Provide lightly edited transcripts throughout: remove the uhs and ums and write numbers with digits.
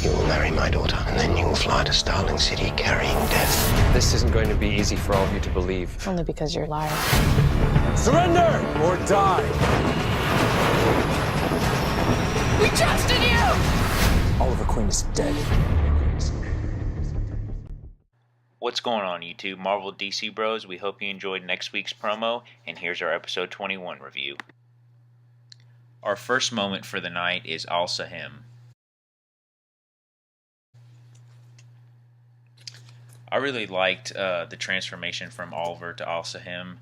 You will marry my daughter, and then you will fly to Starling City carrying death. This isn't going to be easy for all of you to believe. Only because you're a liar. Surrender or die! We trusted you! Oliver Queen is dead. What's going on, YouTube? Marvel DC Bros. We hope you enjoyed next week's promo, and here's our episode 21 review. Our first moment for the night is Al-Sahim. I really liked the transformation from Oliver to Al-Sahim.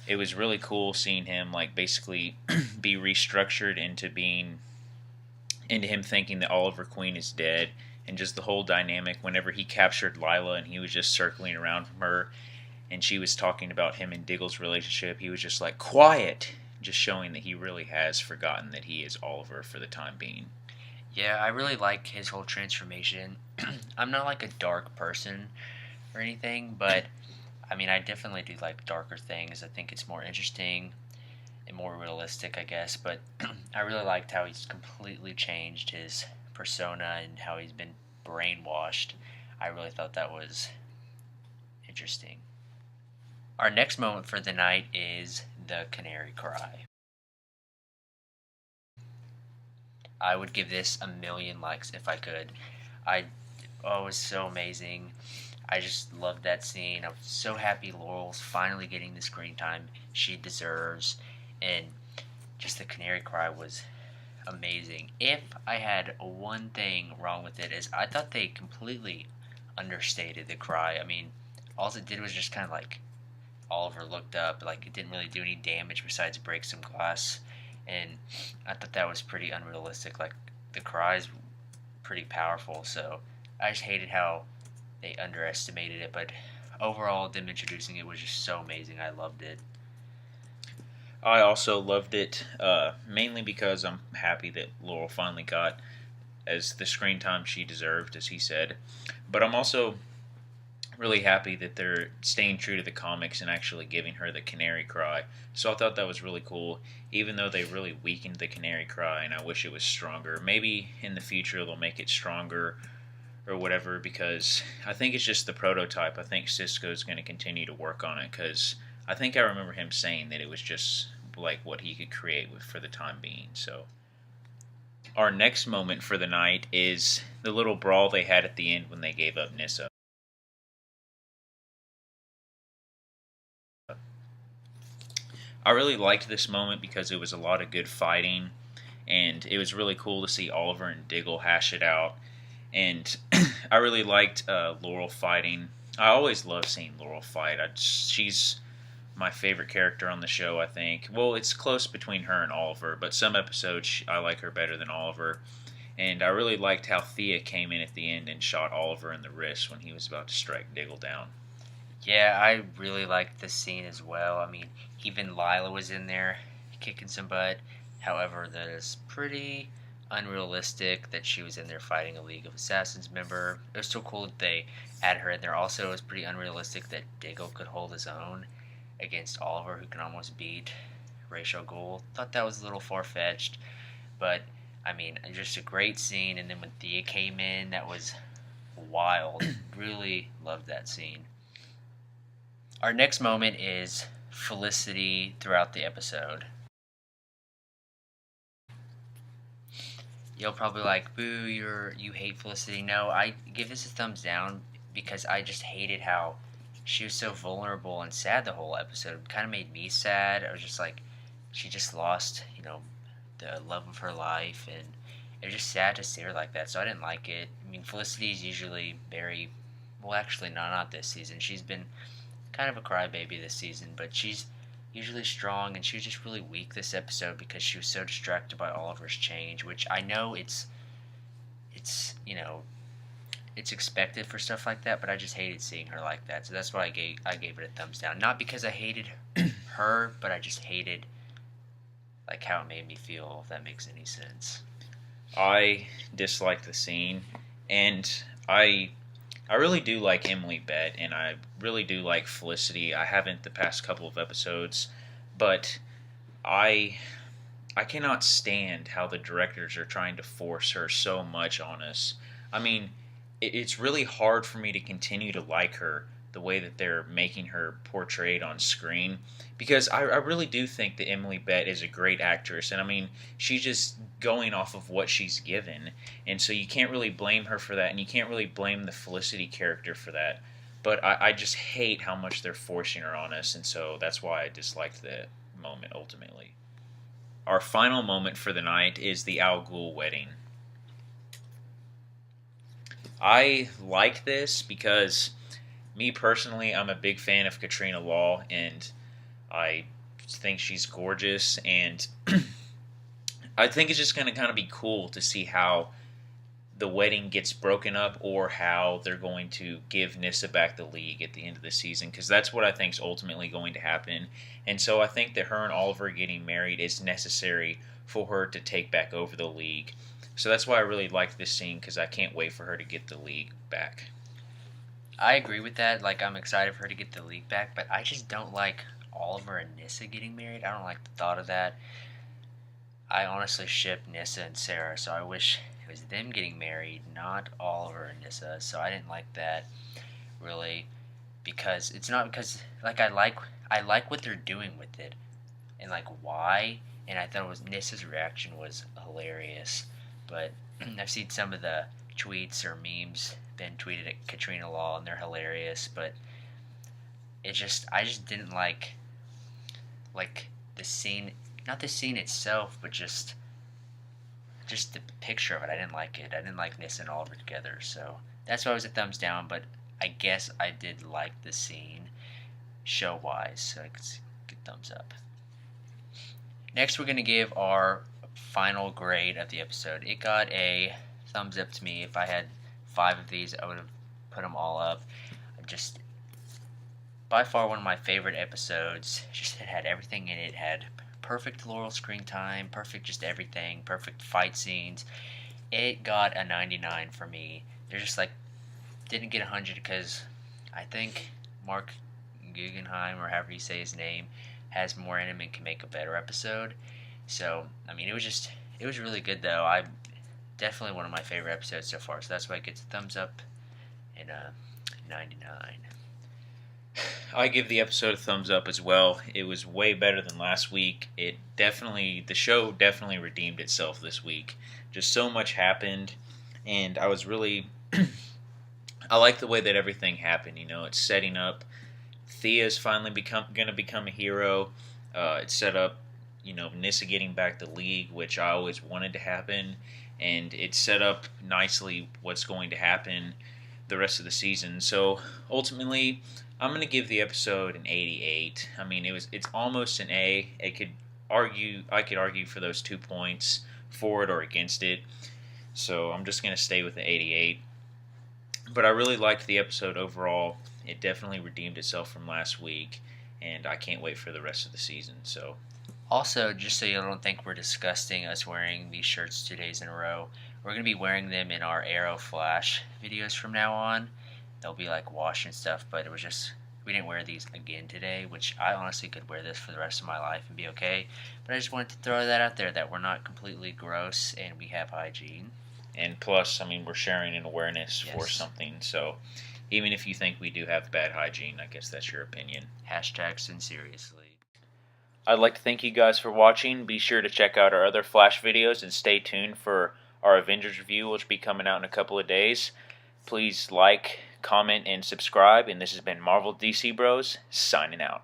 It was really cool seeing him basically be restructured into him thinking that Oliver Queen is dead, and just the whole dynamic whenever he captured Lila and he was just circling around from her and she was talking about him and Diggle's relationship, he was just like, quiet, just showing that he really has forgotten that he is Oliver for the time being. Yeah, I really like his whole transformation. I'm not like a dark person or anything, but I mean, I definitely do like darker things. I think it's more interesting and more realistic, I guess, but I really liked how he's completely changed his persona and how he's been brainwashed. I really thought that was interesting. Our next moment for the night is the canary cry. I would give this 1,000,000 likes if I could. It was so amazing. I just loved that scene. I was so happy Laurel's finally getting the screen time she deserves, and just the canary cry was amazing. If I had one thing wrong with it, is I thought they completely understated the cry. I mean, all it did was just kind of like Oliver looked up, like it didn't really do any damage besides break some glass, and I thought that was pretty unrealistic. Like, the cry's pretty powerful, so I just hated how they underestimated it, but overall them introducing it was just so amazing. I loved it. I also loved it, mainly because I'm happy that Laurel finally got as the screen time she deserved, as he said. But I'm also really happy that they're staying true to the comics and actually giving her the canary cry. So I thought that was really cool, even though they really weakened the canary cry, and I wish it was stronger. Maybe in the future they'll make it stronger or whatever, because I think it's just the prototype. I think Cisco's going to continue to work on it, because I think I remember him saying that it was just like what he could create for the time being. So our next moment for the night is the little brawl they had at the end when they gave up Nyssa. I really liked this moment because it was a lot of good fighting, and it was really cool to see Oliver and Diggle hash it out. And I really liked Laurel fighting. I always love seeing Laurel fight. She's my favorite character on the show, I think. Well, it's close between her and Oliver, but some episodes I like her better than Oliver. And I really liked how Thea came in at the end and shot Oliver in the wrist when he was about to strike Diggle down. Yeah, I really liked this scene as well. I mean, even Lila was in there kicking some butt. However, that is pretty unrealistic that she was in there fighting a League of Assassins member. It was so cool that they had her in there. Also, it was pretty unrealistic that Diggle could hold his own against Oliver, who can almost beat Ra's al Ghul. Thought that was a little far-fetched, but I mean, just a great scene. And then when Thea came in, that was wild. Really loved that scene. Our next moment is Felicity throughout the episode. You'll probably like, boo, you hate Felicity. No, I give this a thumbs down because I just hated how she was so vulnerable and sad the whole episode. It kind of made me sad. I was just like, she just lost, the love of her life, and it was just sad to see her like that, so I didn't like it. I mean, Felicity is usually actually, not this season. She's been kind of a crybaby this season, but she's usually strong, and she was just really weak this episode because she was so distracted by Oliver's change, which I know it's expected for stuff like that, but I just hated seeing her like that, so that's why I gave it a thumbs down. Not because I hated her, but I just hated like how it made me feel, if that makes any sense. I disliked the scene, and I really do like Emily Bett, and I really do like Felicity. I haven't the past couple of episodes, but I I cannot stand how the directors are trying to force her so much on us. I mean, it's really hard for me to continue to like her the way that they're making her portrayed on screen, because I really do think that Emily Bett is a great actress, and I mean, she's just going off of what she's given, and so you can't really blame her for that, and you can't really blame the Felicity character for that. But I just hate how much they're forcing her on us, and so that's why I disliked the moment ultimately. Our final moment for the night is the Al Ghul wedding. I like this because, me personally, I'm a big fan of Katrina Law, and I think she's gorgeous, and I think it's just going to kind of be cool to see how the wedding gets broken up, or how they're going to give Nissa back the league at the end of the season, because that's what I think is ultimately going to happen. And so I think that her and Oliver getting married is necessary for her to take back over the league. So that's why I really like this scene, because I can't wait for her to get the league back. I agree with that. Like, I'm excited for her to get the league back, but I just don't like Oliver and Nissa getting married. I don't like the thought of that. I honestly ship Nissa and Sarah, so I wish it was them getting married, not Oliver and Nissa. So I didn't like that, really, because it's not because, like, I like what they're doing with it, and like why. And I thought Nissa's reaction was hilarious, but I've seen some of the tweets or memes been tweeted at Katrina Law, and they're hilarious. But I just didn't like the scene, not the scene itself, but just the picture of it. I didn't like it. I didn't like Nissa and Oliver together, so that's why it was a thumbs down. But I guess I did like the scene show wise, so it's a good thumbs up. Next, we're gonna give our final grade of the episode. It got a thumbs up to me. If I had 5 of these, I would have put them all up. Just by far one of my favorite episodes. Just it had everything in it. It had perfect Laurel screen time, perfect just everything, perfect fight scenes. It got a 99 for me. They're just like, didn't get 100 because I think Mark Guggenheim, or however you say his name, has more in him and can make a better episode. So, I mean, it was really good though. I definitely one of my favorite episodes so far. So that's why it gets a thumbs up and a 99. I give the episode a thumbs up as well. It was way better than last week. The show definitely redeemed itself this week. Just so much happened, and I was really, I like the way that everything happened. You know, it's setting up. Thea's finally going to become a hero. It set up, Nissa getting back the league, which I always wanted to happen, and it set up nicely what's going to happen the rest of the season. So ultimately, I'm going to give the episode an 88. I mean, it's almost an A. I could argue for those 2 points, for it or against it. So I'm just going to stay with the 88. But I really liked the episode overall. It definitely redeemed itself from last week, and I can't wait for the rest of the season. So, also, just so you don't think we're disgusting us wearing these shirts 2 days in a row, we're going to be wearing them in our Arrow Flash videos from now on. They'll be like wash and stuff, but it was just, we didn't wear these again today, which I honestly could wear this for the rest of my life and be okay. But I just wanted to throw that out there, that we're not completely gross and we have hygiene. And plus, I mean, we're sharing an awareness for Yes. something. So even if you think we do have bad hygiene, I guess that's your opinion. Hashtag sincerely. I'd like to thank you guys for watching. Be sure to check out our other Flash videos and stay tuned for our Avengers review, which will be coming out in a couple of days. Please like, comment, and subscribe. And this has been Marvel DC Bros, signing out.